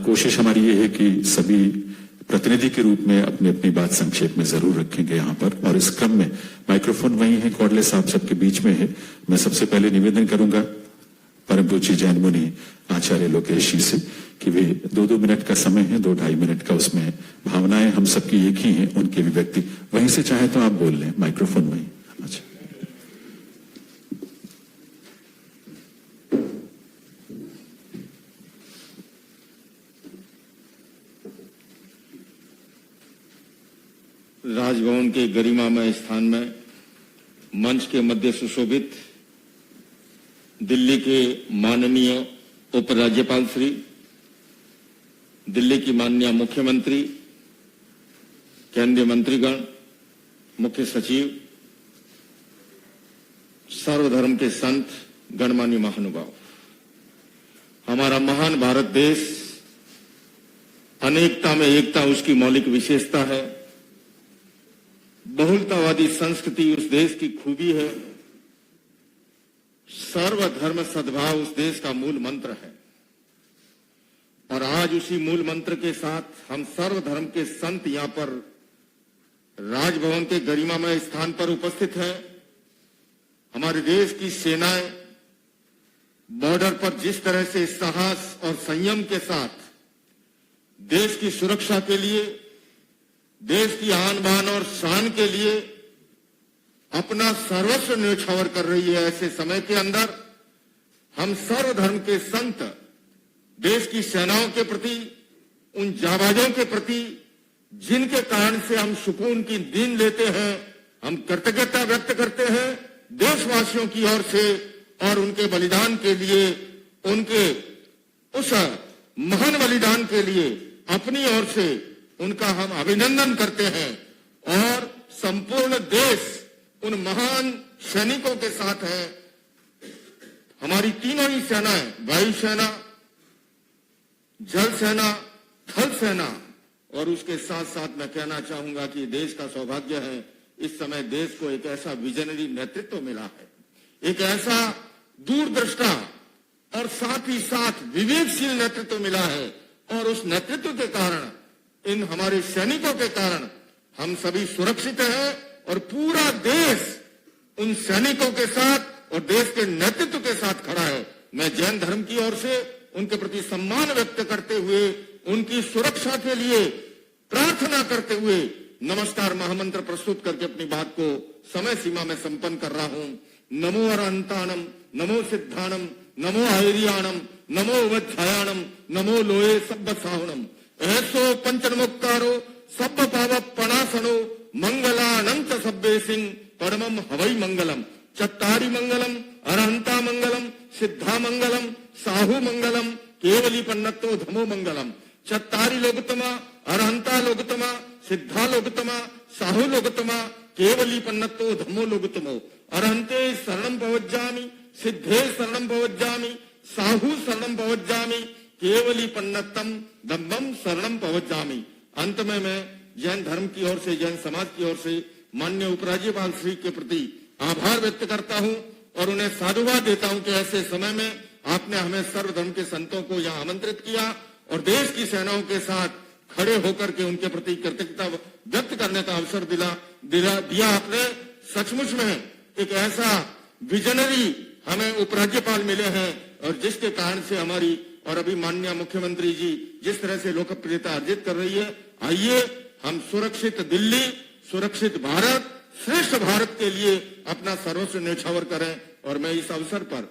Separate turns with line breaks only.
कोशिश हमारी ये है कि सभी प्रतिनिधि के रूप में अपनी अपनी बात संक्षेप में जरूर रखेंगे यहाँ पर, और इस क्रम में माइक्रोफोन वहीं है, कौडले साहब सबके बीच में है। मैं सबसे पहले निवेदन करूंगा परम पूज्य जैन मुनि आचार्य लोकेश जी से कि वे 2-2 मिनट का समय है, 2-2.5 मिनट का, उसमें भावनाएं हम सबकी एक ही हैं, उनकी अभिव्यक्ति वहीं से चाहे तो आप बोल लें, माइक्रोफोन वहीं। अच्छा,
राजभवन के गरिमामय स्थान में मंच के मध्य सुशोभित दिल्ली के माननीय उपराज्यपाल श्री, दिल्ली की माननीय मुख्यमंत्री, केंद्रीय मंत्रीगण, मुख्य सचिव, सर्वधर्म के संत, गणमान्य महानुभाव, हमारा महान भारत देश अनेकता में एकता उसकी मौलिक विशेषता है। बहुलतावादी संस्कृति उस देश की खूबी है। सर्वधर्म सद्भाव उस देश का मूल मंत्र है। और आज उसी मूल मंत्र के साथ हम सर्वधर्म के संत यहां पर राजभवन के गरिमामय स्थान पर उपस्थित हैं। हमारे देश की सेनाएं बॉर्डर पर जिस तरह से साहस और संयम के साथ देश की सुरक्षा के लिए, देश की आन बान और शान के लिए अपना सर्वस्व न्यौछावर कर रही है, ऐसे समय के अंदर हम सर्वधर्म के संत देश की सेनाओं के प्रति, उन जाबाजों के प्रति जिनके कारण से हम सुकून की नींद लेते हैं, हम कृतज्ञता व्यक्त करते हैं देशवासियों की ओर से, और उनके बलिदान के लिए, उनके उस महान बलिदान के लिए अपनी ओर से उनका हम अभिनंदन करते हैं। और संपूर्ण देश उन महान सैनिकों के साथ है। हमारी तीनों ही सेनाएं, वायुसेना, जल सेना, थल सेना, और उसके साथ साथ मैं कहना चाहूंगा कि देश का सौभाग्य है इस समय देश को एक ऐसा विजनरी नेतृत्व मिला है, एक ऐसा दूरदृष्टा और साथ ही साथ विवेकशील नेतृत्व मिला है। और उस नेतृत्व के कारण, इन हमारे सैनिकों के कारण हम सभी सुरक्षित हैं और पूरा देश उन सैनिकों के साथ और देश के नेतृत्व के साथ खड़ा है। मैं जैन धर्म की ओर से उनके प्रति सम्मान व्यक्त करते हुए, उनकी सुरक्षा के लिए प्रार्थना करते हुए नमस्कार महामंत्र प्रस्तुत करके अपनी बात को समय सीमा में संपन्न कर रहा हूं। नमो अरहंताणम, नमो सिद्धाणम, नमो आयरियाणम, नमो वध्यायाणम, नमो लोये सब्ब साहुणम, ऐसो पंचनमुक्तारो सब्ब पाव पणासनो, मंगलानंत सब्बे सिंह परमम हवई मंगलम, चत्तारी मंगलम, अरहंता मंगलम, सिद्धा मंगलम, साहु मंगलम, केवली पन्नतो धमो मंगलम, चत्तारी लोकतमा, अरहंता लोकतमा, सिद्धा लोकतमा, साहु लोकतमा, केवली पन्नतो धमो लोकतमो, अरहंते शरणम पवज्जामि, सिद्धे शरणम पवज्जामि, साहु शरणम पवज्जामि, केवली पन्नतम धम्मम शरणम पवज्जामि। अंत में मैं जैन धर्म की ओर से, जैन समाज की ओर से माननीय उपराज्यपाल श्री के प्रति आभार व्यक्त करता हूं और उन्हें साधुवाद देता हूं कि ऐसे समय में आपने हमें सर्वधर्म के संतों को यहां आमंत्रित किया और देश की सेनाओं के साथ खड़े होकर के उनके प्रति कृतज्ञता व्यक्त करने का अवसर दिया आपने। सचमुच में एक ऐसा विजनरी हमें उपराज्यपाल मिले हैं, और जिसके कारण से हमारी, और अभी माननीय मुख्यमंत्री जी जिस तरह से लोकप्रियता अर्जित कर रही है, आइए हम सुरक्षित दिल्ली, सुरक्षित भारत, श्रेष्ठ भारत के लिए अपना सर्वस्व न्यौछावर करें। और मैं इस अवसर पर